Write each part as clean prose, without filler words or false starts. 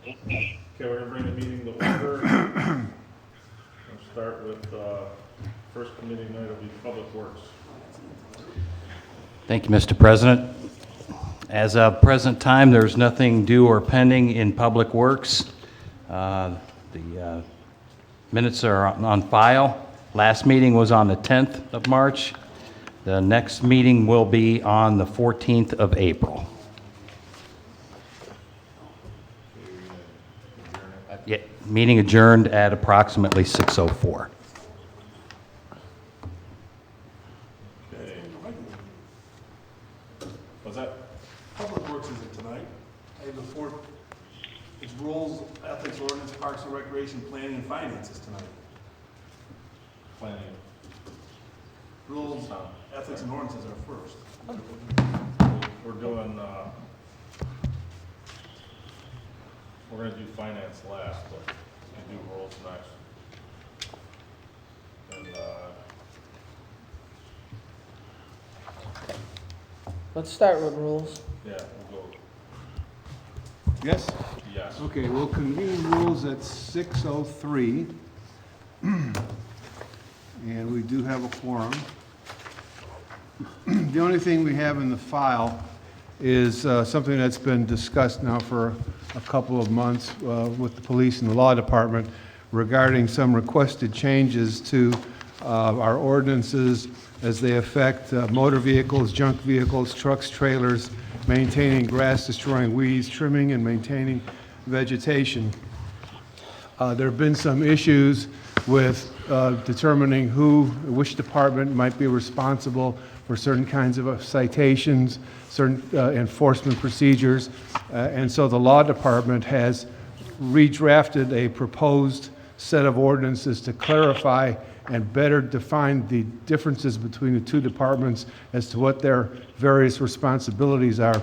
Okay, we're gonna bring the meeting to order. We'll start with, first committee tonight will be Public Works. Thank you, Mr. President. As of present time, there's nothing due or pending in Public Works. The minutes are on file. Last meeting was on the 10th of March. The next meeting will be on the 14th of April. Yeah, meeting adjourned at approximately 6:04. Okay. What's that? Public Works isn't tonight. I have the fourth, it's Rules, Ethics, Ordinance, Parks and Recreation, Planning and Finances tonight. Planning. Rules, Ethics and Ordinances are first. We're doing, we're gonna do finance last, but we do rules next. And, Let's start with rules. yeah, we'll go, Yes? yes. Okay, we'll convene rules at 6:03. And we do have a quorum. The only thing we have in the file is something that's been discussed now for a couple of months with the police and the law department regarding some requested changes to our ordinances as they affect motor vehicles, junk vehicles, trucks, trailers, maintaining grass, destroying weeds, trimming and maintaining vegetation. There have been some issues with determining which department might be responsible for certain kinds of citations, certain enforcement procedures, and so the law department has redrafted a proposed set of ordinances to clarify and better define the differences between the two departments as to what their various responsibilities are.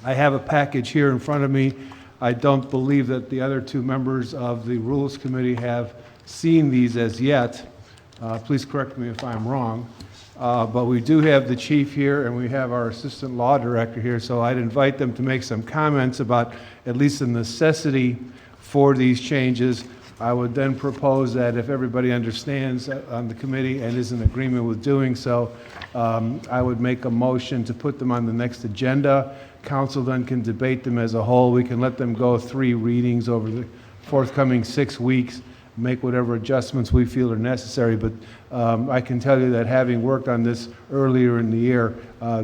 I have a package here in front of me. I don't believe that the other two members of the Rules Committee have seen these as yet. Please correct me if I'm wrong. But we do have the chief here and we have our assistant law director here, so I'd invite them to make some comments about at least the necessity for these changes. I would then propose that if everybody understands on the committee and is in agreement with doing so, I would make a motion to put them on the next agenda. Council then can debate them as a whole. We can let them go 3 readings over the forthcoming 6 weeks, make whatever adjustments we feel are necessary. But I can tell you that having worked on this earlier in the year,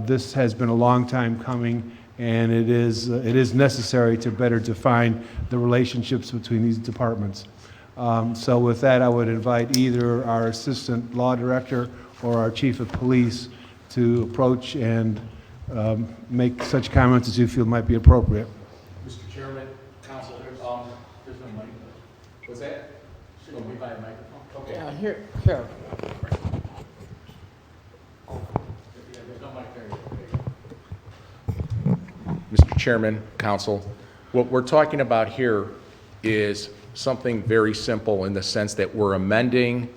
this has been a long time coming, and it is necessary to better define the relationships between these departments. So with that, I would invite either our assistant law director or our chief of police to approach and make such comments as you feel might be appropriate. Mr. Chairman, Council, there's no mic. What's that? Should we buy a microphone? Okay. Yeah, here. There's no mic there. Mr. Chairman, Council, what we're talking about here is something very simple in the sense that we're amending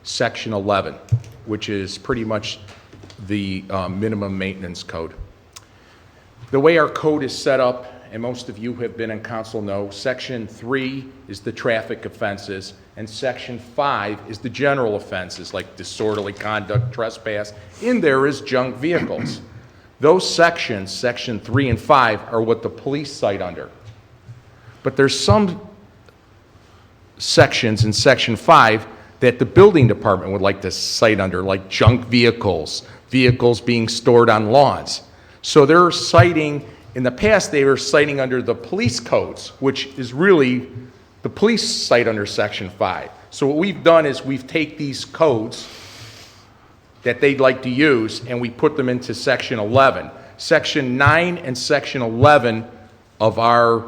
Section 11, which is pretty much the minimum maintenance code. The way our code is set up, and most of you have been in council know, Section 3 is the traffic offenses, and Section 5 is the general offenses like disorderly conduct, trespass. In there is junk vehicles. Those sections, Section 3 and 5, are what the police cite under. But there's some sections in Section 5 that the building department would like to cite under, like junk vehicles, vehicles being stored on lawns. So they're citing, in the past they were citing under the police codes, which is really, the police cite under Section 5. So what we've done is we've taken these codes that they'd like to use and we put them into Section 11. Section 9 and Section 11 of our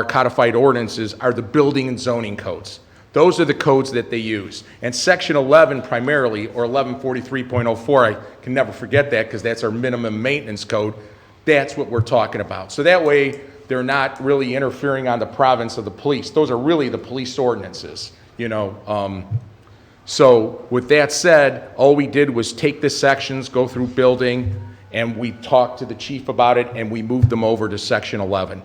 codified ordinances are the building and zoning codes. Those are the codes that they use. And Section 11 primarily, or 1143.04, I can never forget that because that's our minimum maintenance code. That's what we're talking about. So that way, they're not really interfering on the province of the police. Those are really the police ordinances, you know. So with that said, all we did was take the sections, go through building, and we talked to the chief about it, and we moved them over to Section 11.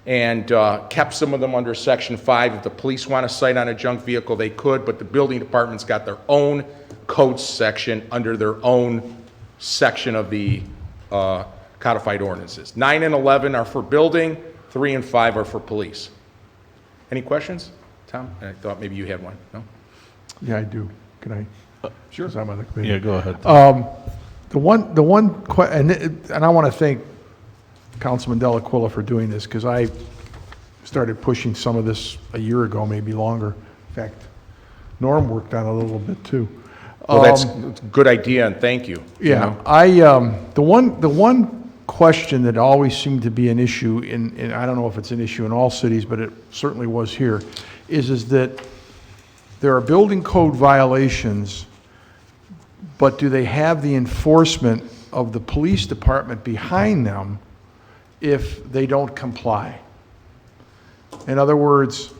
and kept some of them under Section 5. If the police want to cite on a junk vehicle, they could, but the building department's got their own code section under their own section of the codified ordinances. 9 and 11 are for building, 3 and 5 are for police. Any questions? Tom? I thought maybe you had one. No? Yeah, I do. Can I? Sure. 'Cause I'm on the committee. Yeah, go ahead. And I want to thank Councilman Delaquila for doing this, because I started pushing some of this a year ago, maybe longer. In fact, Norm worked on it a little bit too. Well, that's a good idea, and thank you. you Yeah, know? the one question that always seemed to be an issue in I don't know if it's an issue in all cities, but it certainly was here, is that there are building code violations, but do they have the enforcement of the police department behind them if they don't comply? In other words,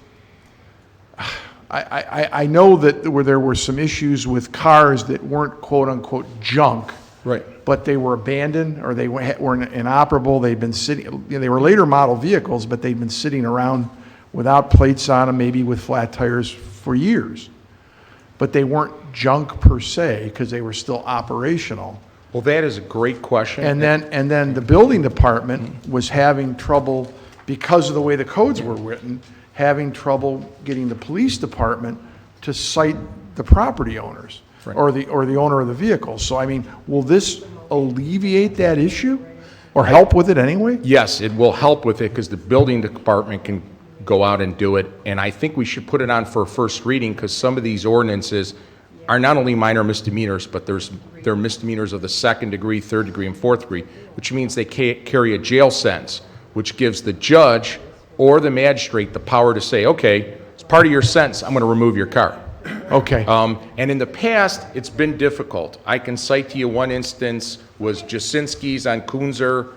I know that there were some issues with cars that weren't quote-unquote junk, Right. but they were abandoned or they were inoperable. They'd been sitting, you know, they were later model vehicles, but they'd been sitting around without plates on them, maybe with flat tires for years. But they weren't junk per se because they were still operational. Well, that is a great question. And then the building department was having trouble, because of the way the codes were written, having trouble getting the police department to cite the property owners Right. or the owner of the vehicle. So, I mean, will this alleviate that issue or help with it anyway? Yes, it will help with it because the building department can go out and do it. And I think we should put it on for a first reading because some of these ordinances are not only minor misdemeanors, but they're misdemeanors of the 2nd degree, 3rd degree, and 4th degree, which means they carry a jail sentence, which gives the judge or the magistrate the power to say, okay, as part of your sentence, I'm going to remove your car. Okay. And in the past, it's been difficult. I can cite to you one instance was Jasinski's on Kunzer.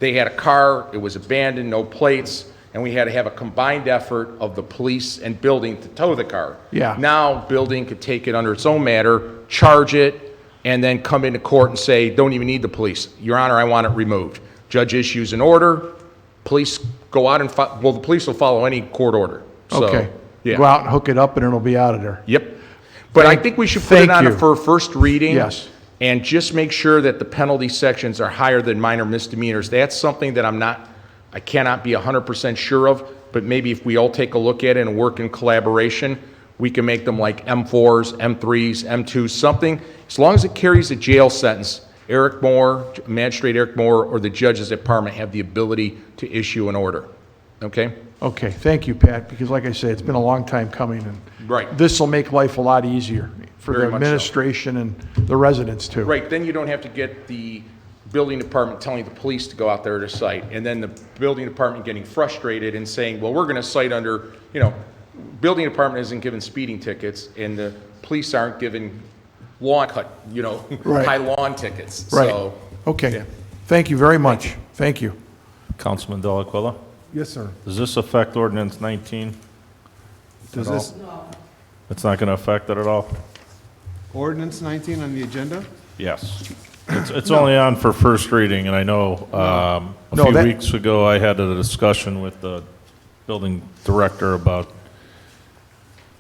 They had a car, it was abandoned, no plates, and we had to have a combined effort of the police and building to tow the car. Yeah. Now, building could take it under its own matter, charge it, and then come into court and say, don't even need the police. Your Honor, I want it removed. Judge issues an order, police go out and, the police will follow any court order. So, Okay. yeah. Go out and hook it up and it'll be out of there. Yep. But I think we should put it Thank on you. for a first reading. Yes. And just make sure that the penalty sections are higher than minor misdemeanors. That's something that I cannot be 100% sure of, but maybe if we all take a look at it and work in collaboration, we can make them like M4s, M3s, M2s, something. As long as it carries a jail sentence, Eric Moore, Magistrate Eric Moore, or the judges at Parma have the ability to issue an order. Okay? Okay, thank you, Pat, because like I say, it's been a long time coming, and Right. this will make life a lot easier for Very the much so. administration and the residents too. Right, then you don't have to get the building department telling the police to go out there to cite, and then the building department getting frustrated and saying, well, we're gonna cite under, building department isn't giving speeding tickets, and the police aren't giving lawn cut, Right. high lawn tickets, Right. so. Okay, Yeah. thank you very much. Thank you. Councilman Delaquila, Yes, sir. does this affect ordinance 19? Does At all? this It's not going to affect it at all? ordinance 19 on the agenda? Yes. It's only on for first reading, and I know a No, few that- weeks ago, I had a discussion with the building director about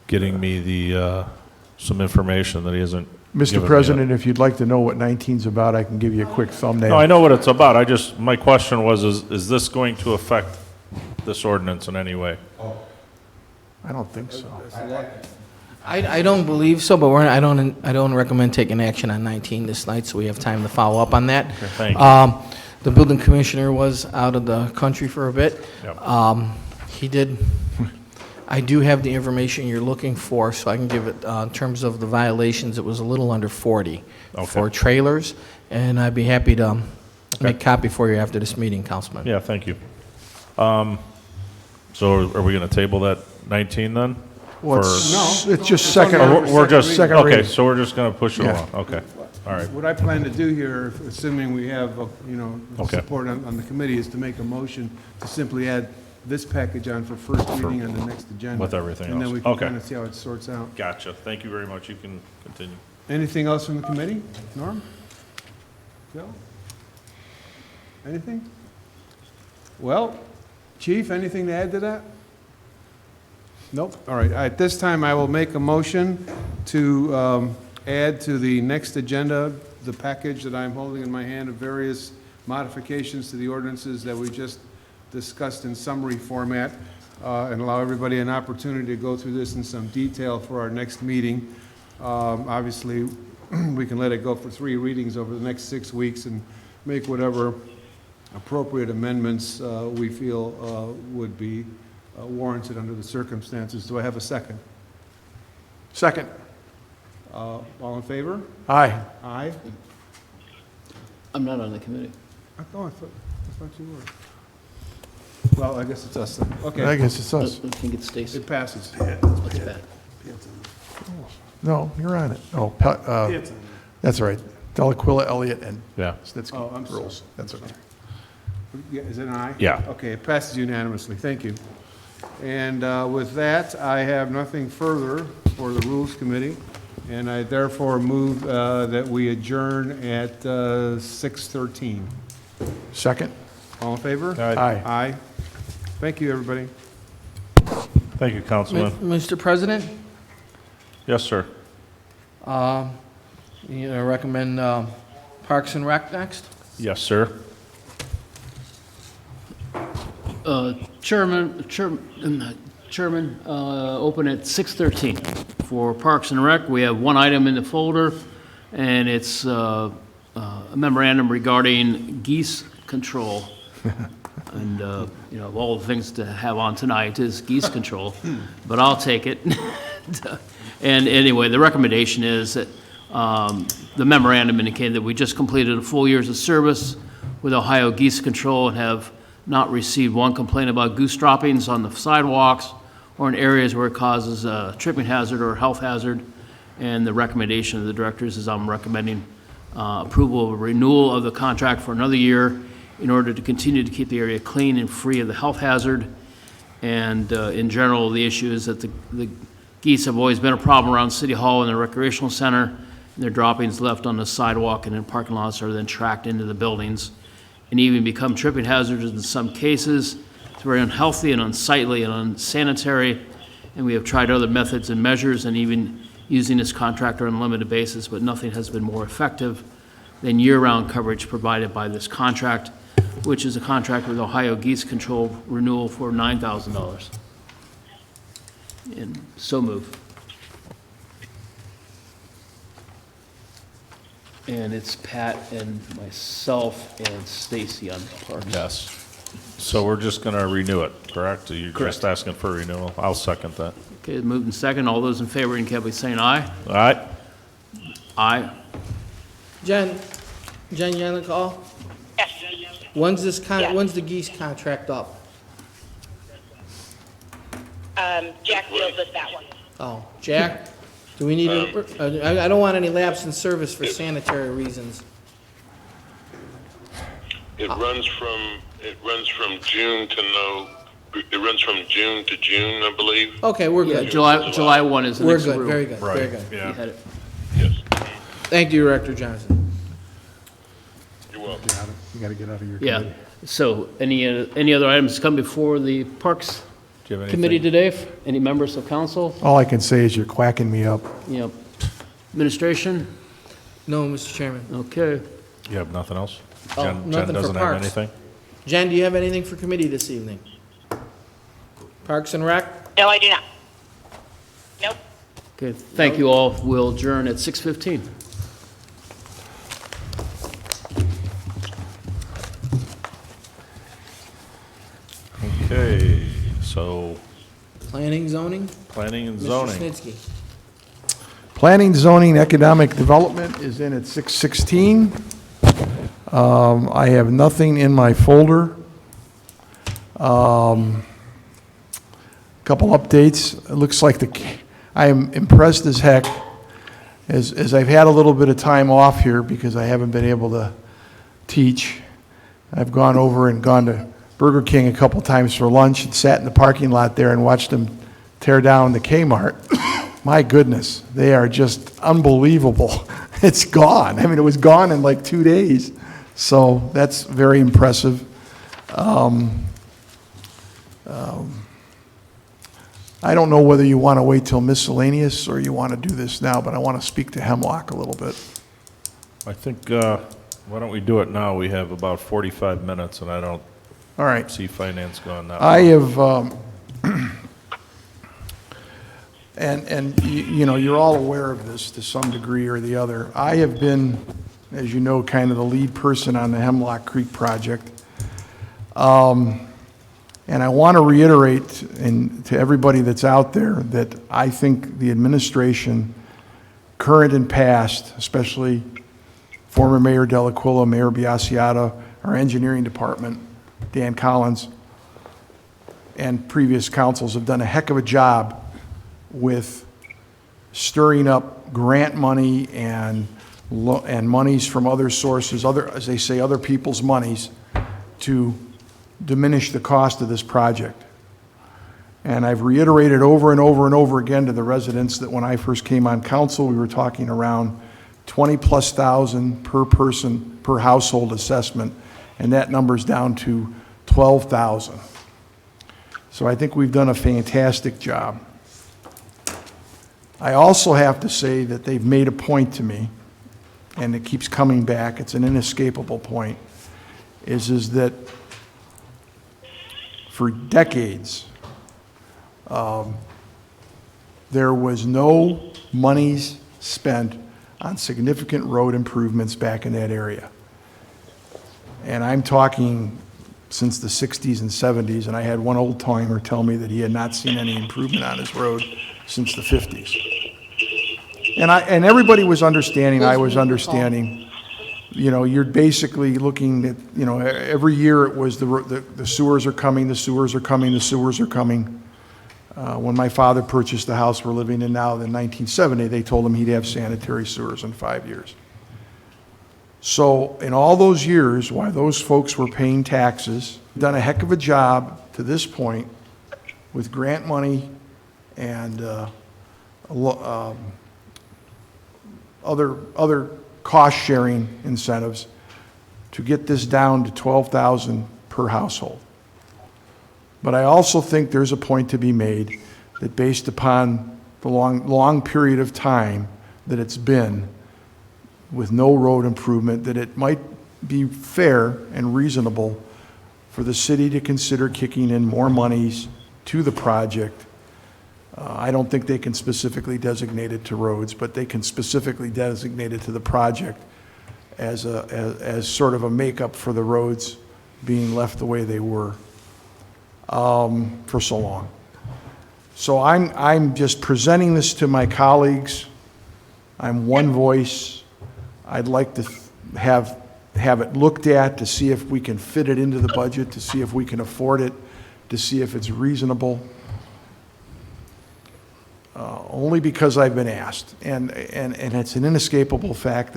getting me some information that he hasn't given Mr. me President, yet. if you'd like to know what 19's about, I can give you a quick thumbnail. No, I know what it's about. My question was, is this going to affect this ordinance in any way? I don't think so. I don't believe so, but I don't recommend taking action on 19 this night, so we have time to follow up on that. Thank you. The building commissioner was out of the country for a bit. Yep. He did, I do have the information you're looking for, so I can give it, in terms of the violations, it was a little under 40 Okay. for trailers, and I'd be happy to make a copy for you after this meeting, Councilman. Yeah, thank you. So are we going to table that 19 then? Well, For- it's just It's on second. there. We're just, Second okay, reading. so we're just going to push it Yeah. along, okay, all right. What I plan to do here, assuming we have, Okay. support on the committee, is to make a motion to simply add this package on for first reading on the next agenda. With everything And then else. we can Okay. kind of see how it sorts out. Gotcha, thank you very much, you can continue. Anything else from the committee? Norm? Joe? Anything? Well, Chief, anything to add to that? Nope. All right. At this time, I will make a motion to add to the next agenda the package that I'm holding in my hand of various modifications to the ordinances that we just discussed in summary format, and allow everybody an opportunity to go through this in some detail for our next meeting. Obviously, we can let it go for 3 readings over the next 6 weeks and make whatever appropriate amendments we feel would be warranted under the circumstances. Do I have a second? Second. All in favor? Aye. Aye? I'm not on the committee. I thought you were. Well, I guess it's us then. I Okay, guess it's I us. think it's Stacy. it passes. What's that? No, you're on it. Oh, that's right. Delaquila, Elliott, and Yeah. Snitsky. Oh, I'm sorry. Rules. That's okay. Yeah, is it an aye? Yeah. Okay, it passes unanimously. Thank you. And with that, I have nothing further for the Rules Committee, and I therefore move that we adjourn at 6:13. Second. All in favor? Aye. Aye. Thank you, everybody. Thank you, Councilman. Mr. President, Yes, sir. you recommend Parks and Rec next? Yes, sir. Chairman, open at 6:13 for Parks and Rec. We have one item in the folder, and it's a memorandum regarding geese control. And, you know, of all the things to have on tonight is geese control, but I'll take it. And anyway, the recommendation is that the memorandum indicated that we just completed a full years of service with Ohio Geese Control and have not received one complaint about goose droppings on the sidewalks or in areas where it causes a tripping hazard or health hazard. And the recommendation of the directors is I'm recommending approval of a renewal of the contract for another year in order to continue to keep the area clean and free of the health hazard. And in general, the issue is that the geese have always been a problem around City Hall and the recreational center. And their droppings left on the sidewalk and in parking lots are then tracked into the buildings and even become tripping hazards in some cases. It's very unhealthy and unsightly and unsanitary. And we have tried other methods and measures and even using this contractor on a limited basis, but nothing has been more effective than year-round coverage provided by this contract, which is a contract with Ohio Geese Control renewal for $9,000. And so move. And it's Pat and myself and Stacy on Parks. Yes. So we're just going to renew it, correct? You're Correct. just asking for renewal? I'll second that. Okay, moved and second. All those in favor indicate by saying aye. All right? Aye. Jen, you on the call? Yes. When's this Yeah. when's the geese contract up? Jack deals with that one. Oh, Jack, do we need, I don't want any lapse in service for sanitary reasons. It runs from June to June, I believe. Okay, we're Yeah, good. July 1 is the We're next good, rule. very good, very Right. good. You Yeah. had it. Yes. Thank you, Director Johnson. You're welcome. You got to get out of your Yeah. committee. So any other items come before the Parks Do you have Committee anything? today? Any members of council? All I can say is you're quacking me up. You know, administration? No, Mr. Chairman. Okay. You have nothing else? Oh, Jen nothing for doesn't have Parks. anything? Jen, do you have anything for committee this evening? Parks and Rec? No, I do not. Nope. Okay, thank you all. We'll adjourn at 6:15. Okay, so Planning, zoning? planning and Mr. zoning. Snitsky. Planning, zoning, economic development is in at 6:16. I have nothing in my folder. Couple updates. It looks like I am impressed as heck, as I've had a little bit of time off here because I haven't been able to teach. I've gone over and gone to Burger King a couple times for lunch and sat in the parking lot there and watched them tear down the Kmart. My goodness, they are just unbelievable. It's gone. I mean, it was gone in like 2 days. So that's very impressive. I don't know whether you want to wait till miscellaneous or you want to do this now, but I want to speak to Hemlock a little bit. I think, why don't we do it now? We have about 45 minutes, and I don't All right. see finance going that I long. have, you know, you're all aware of this to some degree or the other. I have been, as you know, kind of the lead person on the Hemlock Creek project. And I want to reiterate to everybody that's out there that I think the administration, current and past, especially former Mayor Delaquila, Mayor Biassiata, our engineering department, Dan Collins, and previous councils have done a heck of a job with stirring up grant money and monies from other sources, as they say, other people's monies, to diminish the cost of this project. And I've reiterated over and over and over again to the residents that when I first came on council, we were talking around 20+ thousand per person, per household assessment, and that number's down to 12,000. So I think we've done a fantastic job. I also have to say that they've made a point to me, and it keeps coming back, it's an inescapable point, is that for decades, there was no monies spent on significant road improvements back in that area. And I'm talking since the 60s and 70s, and I had one old timer tell me that he had not seen any improvement on his road since the 50s. And everybody was understanding, I was understanding. You know, you're basically looking at, you know, every year it was the sewers are coming, the sewers are coming, the sewers are coming. When my father purchased the house we're living in now in 1970, they told him he'd have sanitary sewers in 5 years. So in all those years, while those folks were paying taxes, done a heck of a job to this point with grant money and other cost-sharing incentives to get this down to 12,000 per household. But I also think there's a point to be made that based upon the long period of time that it's been with no road improvement, that it might be fair and reasonable for the city to consider kicking in more monies to the project. I don't think they can specifically designate it to roads, but they can specifically designate it to the project as sort of a makeup for the roads being left the way they were for so long. So I'm just presenting this to my colleagues. I'm one voice. I'd like to have it looked at to see if we can fit it into the budget, to see if we can afford it, to see if it's reasonable. Only because I've been asked, and it's an inescapable fact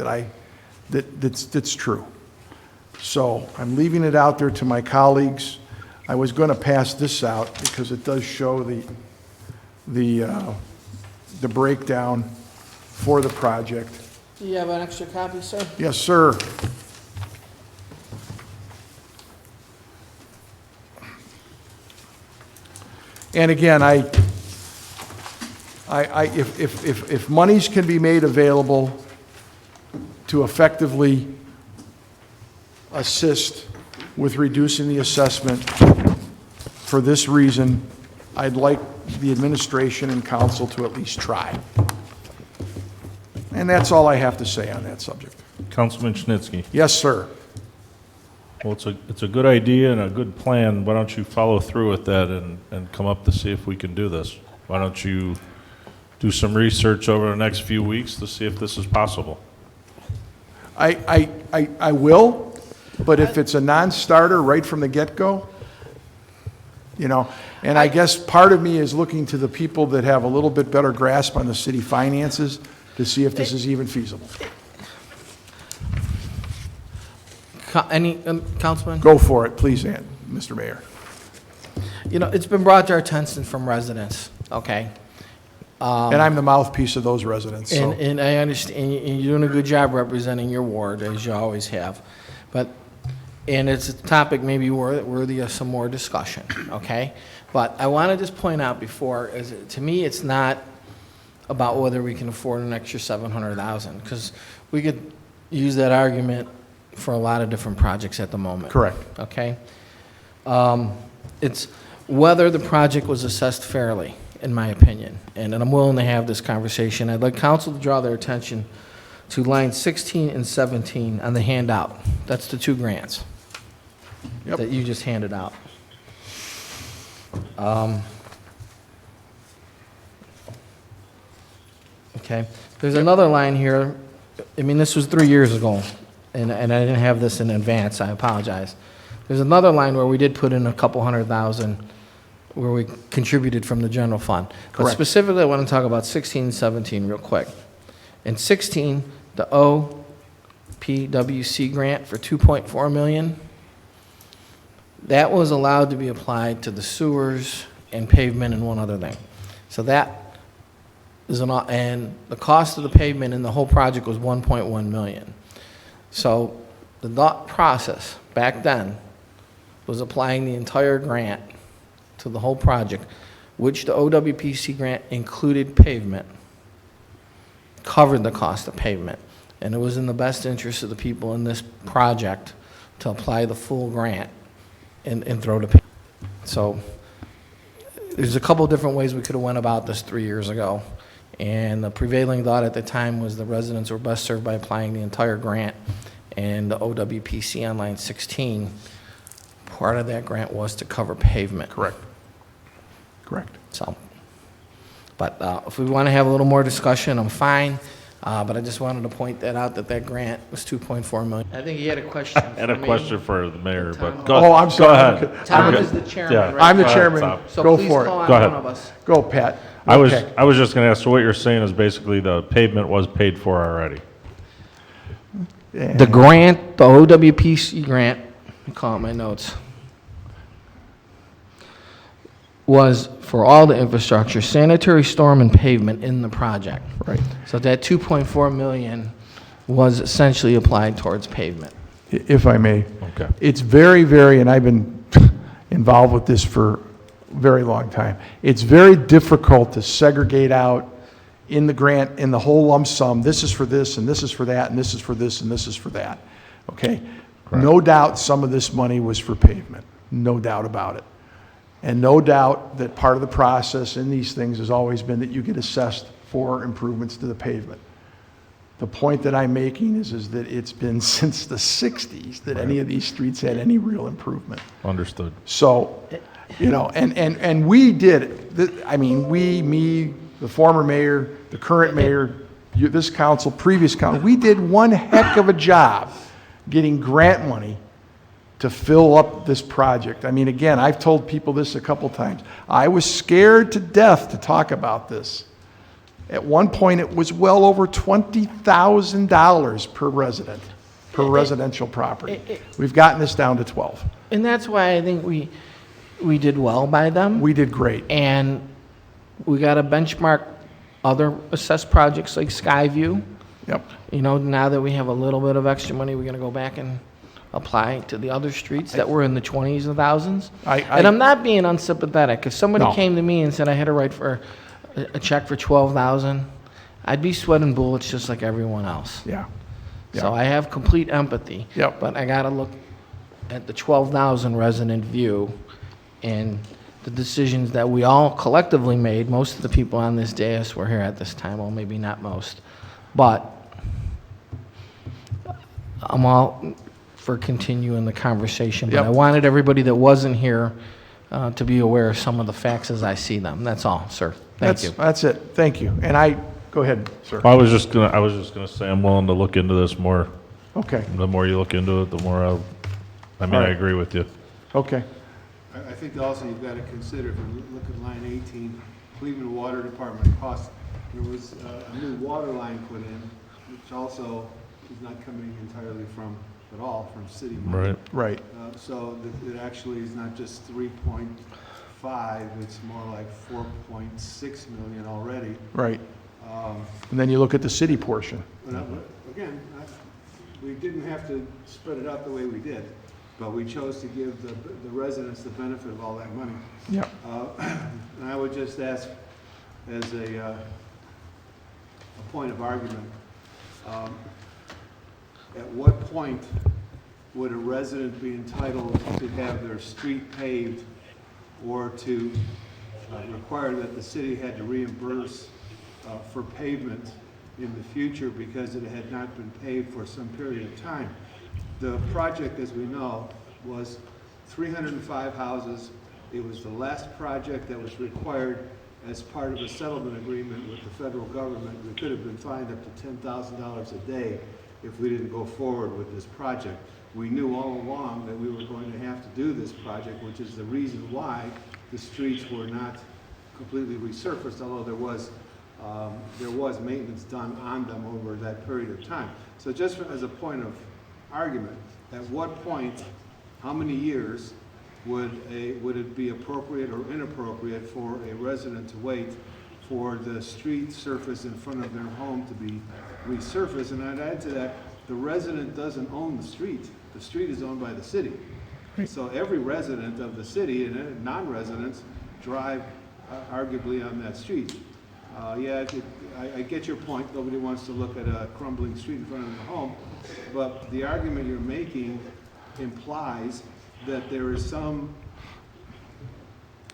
that's true. So I'm leaving it out there to my colleagues. I was going to pass this out because it does show the breakdown for the project. Do you have an extra copy, sir? Yes, sir. And again, if monies can be made available to effectively assist with reducing the assessment for this reason, I'd like the administration and council to at least try. And that's all I have to say on that subject. Councilman Schnitsky. Yes, sir. Well, it's a good idea and a good plan. Why don't you follow through with that and come up to see if we can do this? Why don't you do some research over the next few weeks to see if this is possible? I will, but if it's a non-starter right from the get-go, you know, and I guess part of me is looking to the people that have a little bit better grasp on the city finances to see if this is even feasible. Any, Councilman? Go for it, please, Mr. Mayor. You know, it's been brought to our attention from residents, okay? And I'm the mouthpiece of those residents, so. And I understand, and you're doing a good job representing your ward, as you always have. But and it's a topic maybe worthy of some more discussion, okay? But I want to just point out before, to me, it's not about whether we can afford an extra 700,000, because we could use that argument for a lot of different projects at the moment. Correct. Okay? It's whether the project was assessed fairly, in my opinion, and I'm willing to have this conversation. I'd like council to draw their attention to lines 16 and 17 on the handout. That's the 2 grants Yep. that you just handed out. Okay, there's another line here. I mean, this was 3 years ago, and I didn't have this in advance, I apologize. There's another line where we did put in a couple $100,000 where we contributed from the general fund. But Correct. specifically, I want to talk about 16 and 17 real quick. In 16, the OPWC grant for $2.4 million, that was allowed to be applied to the sewers and pavement and one other thing. So that is and the cost of the pavement in the whole project was $1.1 million. So the thought process back then was applying the entire grant to the whole project, which the OWPC grant included pavement, covered the cost of pavement, and it was in the best interest of the people in this project to apply the full grant and throw the pavement. So there's a couple different ways we could have went about this 3 years ago, and the prevailing thought at the time was the residents were best served by applying the entire grant, and the OWPC on line 16, part of that grant was to cover pavement. Correct. Correct. So, but if we want to have a little more discussion, I'm fine. But I just wanted to point that out, that grant was $2.4 million. I think he had a question I had a for me. question for the mayor, but Tom. go Oh, I'm sorry. Go ahead. Tom I'm is good. the chairman, Yeah. right? I'm the Go ahead, chairman. Tom. So Go please for call it. on Go one ahead. of us. Go, Pat. I was Okay. just going to ask, so what you're saying is basically the pavement was paid for already? The grant, the OWPC grant, let me call out my notes, was for all the infrastructure, sanitary, storm, and pavement in the project. Right. So that $2.4 million was essentially applied towards pavement. If I may. Okay. It's very, very, and I've been involved with this for a very long time. It's very difficult to segregate out in the grant, in the whole lump sum, this is for this, and this is for that, and this is for this, and this is for that. Okay? No doubt some of this money was for pavement. No doubt about it. And no doubt that part of the process in these things has always been that you get assessed for improvements to the pavement. The point that I'm making is that it's been since the 60s that any of these streets had any real improvement. Understood. So, you know, and we did it. I mean, me, the former mayor, the current mayor, this council, previous council, we did one heck of a job getting grant money to fill up this project. I mean, again, I've told people this a couple times. I was scared to death to talk about this. At one point, it was well over $20,000 per resident, per residential property. We've gotten this down to 12. And that's why I think we did well by them. We did great. And we got to benchmark other assessed projects like Skyview. Yep. You know, now that we have a little bit of extra money, we're going to go back and apply to the other streets that were in the 20s and thousands. And I'm not being unsympathetic. If somebody No. came to me and said I had to write for a check for $12,000, I'd be sweating bullets just like everyone else. Yeah. So I have complete empathy. Yep. But I got to look at the 12,000 resident view and the decisions that we all collectively made. Most of the people on this dais were here at this time, well, maybe not most. But I'm all for continuing the conversation. But Yep. I wanted everybody that wasn't here to be aware of some of the facts as I see them. That's all, sir. Thank you. That's it. Thank you. And go ahead, sir. I was just gonna say, I'm willing to look into this more. Okay. The more you look into it, the more I All right. agree with you. Okay. I think also you've got to consider, if you look at line 18, Cleveland Water Department cost, there was a new water line put in, which also is not coming entirely from city money. Right. Right. So it actually is not just 3.5, it's more like 4.6 million already. Right. And then you look at the city portion. But again, we didn't have to spread it out the way we did. but we chose to give the residents the benefit of all that money. Yeah. And I would just ask, as a point of argument, at what point would a resident be entitled to have their street paved or to require that the city had to reimburse for pavement in the future because it had not been paved for some period of time? The project, as we know, was 305 houses. It was the last project that was required as part of a settlement agreement with the federal government. We could have been fined up to $10,000 a day if we didn't go forward with this project. We knew all along that we were going to have to do this project, which is the reason why the streets were not completely resurfaced, although there was maintenance done on them over that period of time. So just as a point of argument, at what point, how many years would it be appropriate or inappropriate for a resident to wait for the street surface in front of their home to be resurfaced? And I'd add to that, the resident doesn't own the street. The street is owned by the city. So every resident of the city and non-residents drive arguably on that street. Yeah, I get your point. Nobody wants to look at a crumbling street in front of their home. But the argument you're making implies that there is some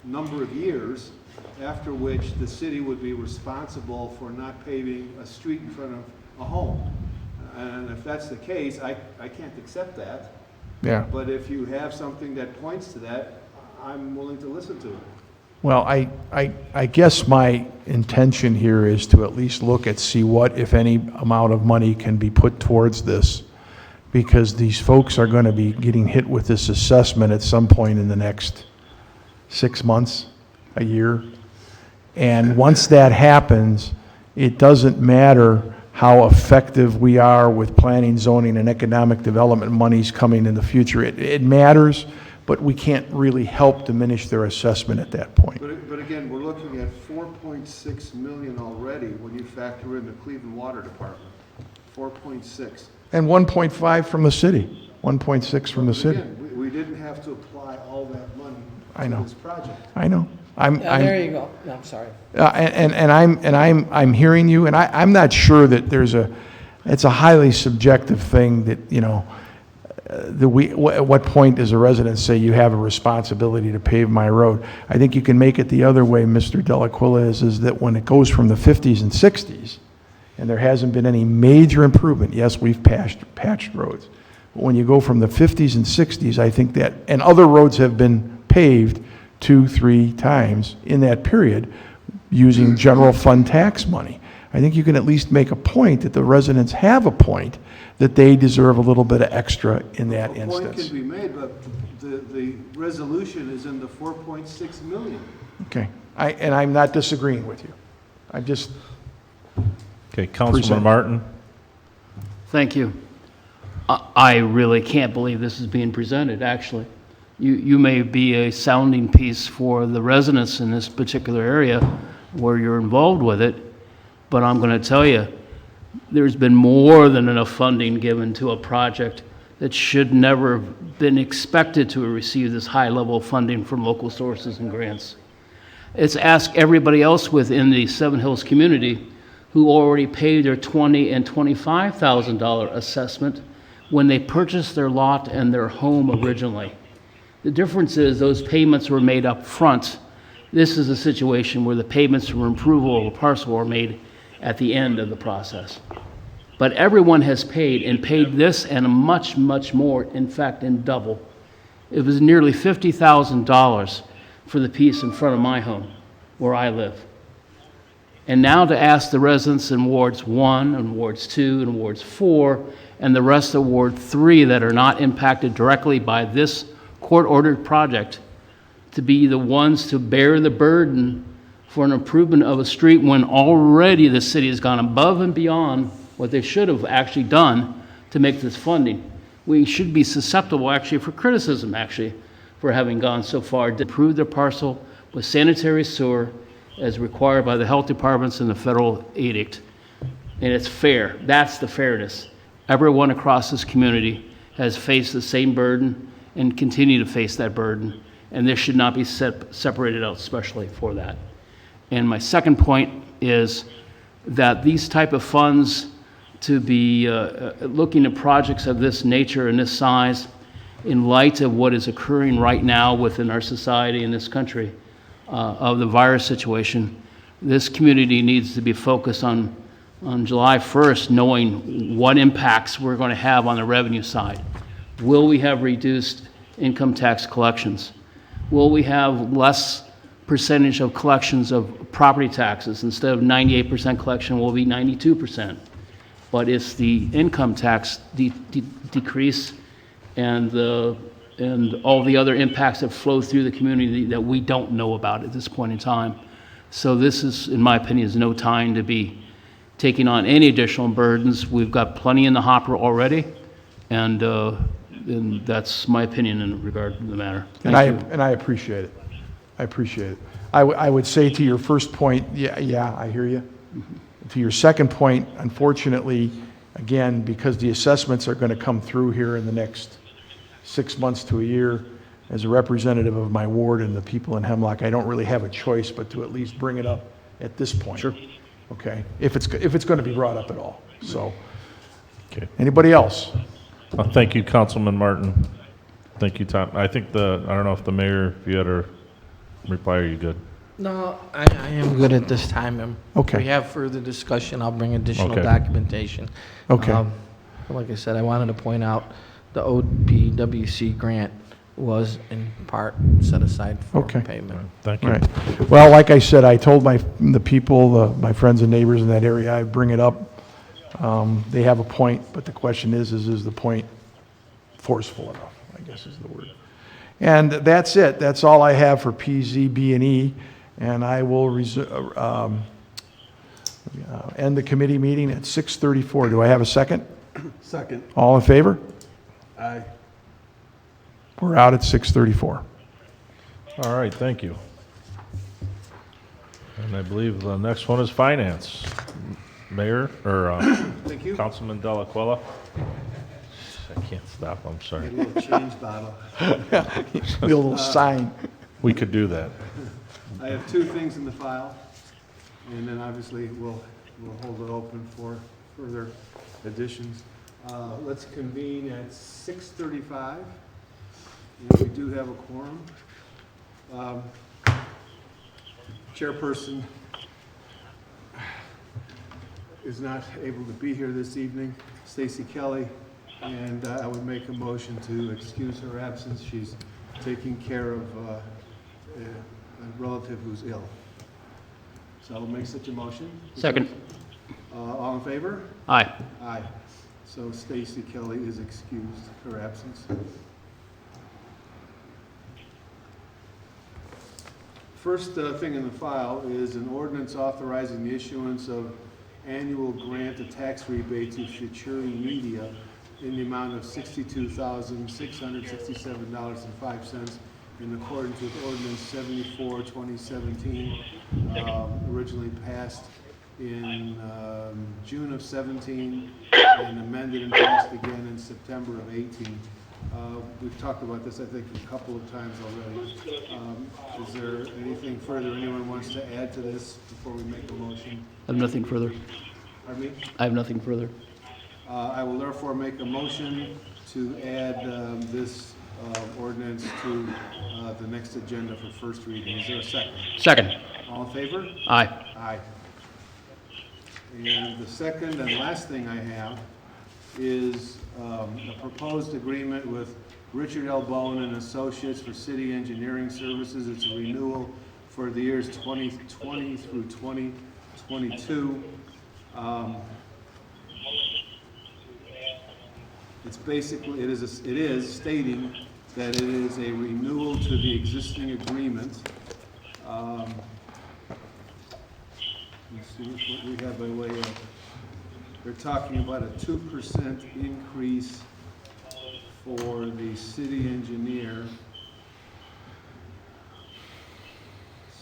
number of years after which the city would be responsible for not paving a street in front of a home. And if that's the case, I can't accept that. Yeah. But if you have something that points to that, I'm willing to listen to it. Well, I guess my intention here is to at least look at, see what, if any, amount of money can be put towards this, because these folks are going to be getting hit with this assessment at some point in the next 6 months, a year. And once that happens, it doesn't matter how effective we are with planning, zoning, and economic development monies coming in the future. It matters, but we can't really help diminish their assessment at that point. But again, we're looking at 4.6 million already when you factor in the Cleveland Water Department. 4.6. And 1.5 from the city, 1.6 from the city. Again, we didn't have to apply all that money I to know. this project. I know. There you go. No, I'm sorry. I'm hearing you, and I'm not sure that it's a highly subjective thing that, you know, at what point does a resident say you have a responsibility to pave my road? I think you can make it the other way, Mr. Delaquila, is that when it goes from the 50s and 60s, and there hasn't been any major improvement, yes, we've patched roads, but when you go from the 50s and 60s, I think that, and other roads have been paved 2-3 times in that period using general fund tax money. I think you can at least make a point that the residents have a point that they deserve a little bit of extra in that instance. The point can be made, but the resolution is in the 4.6 million. Okay, and I'm not disagreeing with you. I'm just, Okay, Councilman Present. Martin? Thank you. I really can't believe this is being presented, actually. You may be a sounding piece for the residents in this particular area where you're involved with it, but I'm going to tell you, there's been more than enough funding given to a project that should never have been expected to receive this high level of funding from local sources and grants. It's ask everybody else within the Seven Hills community who already paid their $20,000 and $25,000 assessment when they purchased their lot and their home originally. The difference is those payments were made up front. This is a situation where the payments for approval of a parcel are made at the end of the process. But everyone has paid, and paid this and much, much more, in fact, in double. It was nearly $50,000 for the piece in front of my home, where I live. And now to ask the residents in Wards 1 and Wards 2 and Wards 4 and the rest of Ward 3 that are not impacted directly by this court-ordered project to be the ones to bear the burden for an improvement of a street when already the city has gone above and beyond what they should have actually done to make this funding. We should be susceptible actually for criticism actually for having gone so far to improve their parcel with sanitary sewer as required by the health departments and the federal edict. And it's fair. That's the fairness. Everyone across this community has faced the same burden and continue to face that burden, and this should not be separated out specially for that. And my second point is that these type of funds to be looking at projects of this nature and this size in light of what is occurring right now within our society in this country of the virus situation, this community needs to be focused on July 1st, knowing what impacts we're going to have on the revenue side. Will we have reduced income tax collections? Will we have less percentage of collections of property taxes? Instead of 98% collection, will be 92%. But it's the income tax decrease and all the other impacts that flow through the community that we don't know about at this point in time. So this is, in my opinion, is no time to be taking on any additional burdens. We've got plenty in the hopper already, and that's my opinion in regard to the matter. And I appreciate it. I appreciate it. I would say to your first point, yeah, I hear you. To your second point, unfortunately, again, because the assessments are going to come through here in the next 6 months to a year, as a representative of my ward and the people in Hemlock, I don't really have a choice but to at least bring it up at this point. Sure. Okay? If it's going to be brought up at all. So, Okay. anybody else? Thank you, Councilman Martin. Thank you, Tom. I think I don't know if the mayor, if you had a reply, are you good? No, I am good at this time. Okay. If we have further discussion, I'll bring additional Okay. documentation. Okay. Like I said, I wanted to point out the OPWC grant was in part set aside for Okay. payment. Thank you. Right. Well, like I said, I told the people, my friends and neighbors in that area, I'd bring it up. They have a point, but the question is the point forceful enough, I guess is the word. And that's it. That's all I have for PZB&E. And I will end the committee meeting at 6:34. Do I have a second? Second. All in favor? Aye. We're out at 6:34. All right, thank you. And I believe the next one is finance. Mayor, or Thank you. Councilman Delaquila. I can't stop, I'm sorry. A little change bottle. The little sign. We could do that. I have two things in the file, and then obviously we'll hold it open for further additions. Let's convene at 6:35. And we do have a quorum. Chairperson is not able to be here this evening, Stacy Kelly, and I would make a motion to excuse her absence. She's taking care of a relative who's ill. So I'll make such a motion. Second. All in favor? Aye. Aye. So Stacy Kelly is excused her absence. First thing in the file is an ordinance authorizing the issuance of annual grant to tax rebate to Futuri Media in the amount of $62,667.05 in accordance with Ordinance 74, 2017, originally passed in June of 17 and amended and passed again in September of 18. We've talked about this, I think, a couple of times already. Is there anything further anyone wants to add to this before we make a motion? I have nothing further. Pardon me? I have nothing further. I will therefore make a motion to add this ordinance to the next agenda for first reading. Is there a second? Second. All in favor? Aye. Aye. And the second and last thing I have is a proposed agreement with Richard L. Bowen and Associates for city engineering services. It's a renewal for the years 2020 through 2022. It's basically, it is stating that it is a renewal to the existing agreement. Let's see what we have by way of, they're talking about a 2% increase for the city engineer.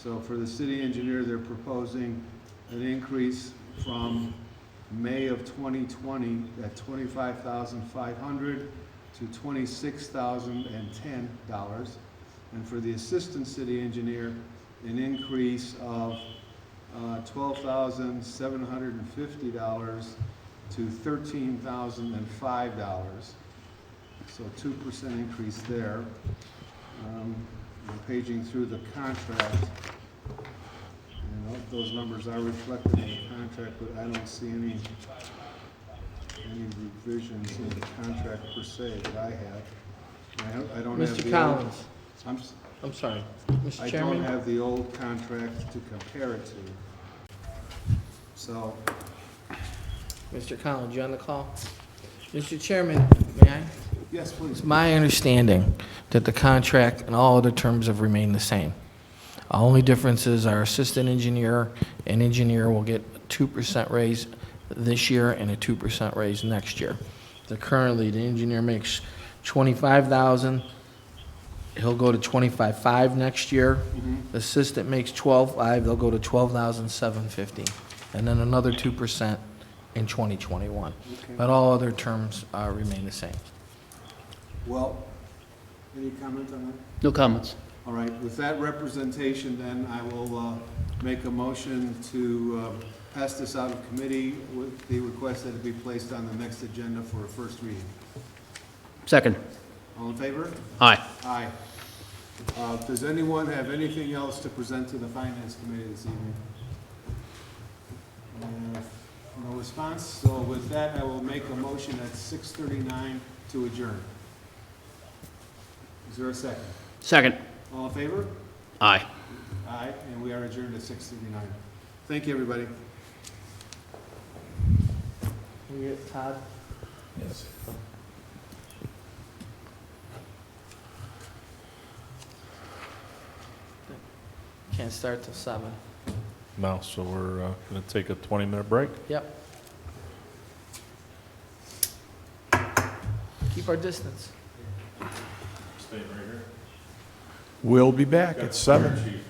So for the city engineer, they're proposing an increase from May of 2020 at $25,500 to $26,010. And for the assistant city engineer, an increase of $12,750 to $13,005. So 2% increase there. I'm paging through the contract. And those numbers are reflected in the contract, but I don't see any revisions in the contract per se that I have. I don't have the Mr. old- Collins, I'm I'm sorry. Mr. I don't Chairman? have the old contract to compare it to. So, Mr. Collins, you on the call? Mr. Chairman, may I? yes, please. It's my understanding that the contract and all other terms have remained the same. Our only difference is our assistant engineer and engineer will get a 2% raise this year and a 2% raise next year. Currently, the engineer makes $25,000. He'll go to $25,500 next year. The assistant makes $12,500. They'll go to $12,750. And then another 2% in 2021. Okay. But all other terms remain the same. Well, any comment on that? No comments. All right, with that representation, then, I will make a motion to pass this out of committee with the request that it be placed on the next agenda for a first reading. Second. All in favor? Aye. Aye. Does anyone have anything else to present to the Finance Committee this evening? No response, so with that, I will make a motion at 6:39 to adjourn. Is there a second? Second. All in favor? Aye. Aye, and we are adjourned at 6:39. Thank you, everybody. Can we get Todd? Yes. Can't start till 7. No, so we're going to take a 20-minute break. Yep. Keep our distance. Stay right here. We'll be back at 7. Chief.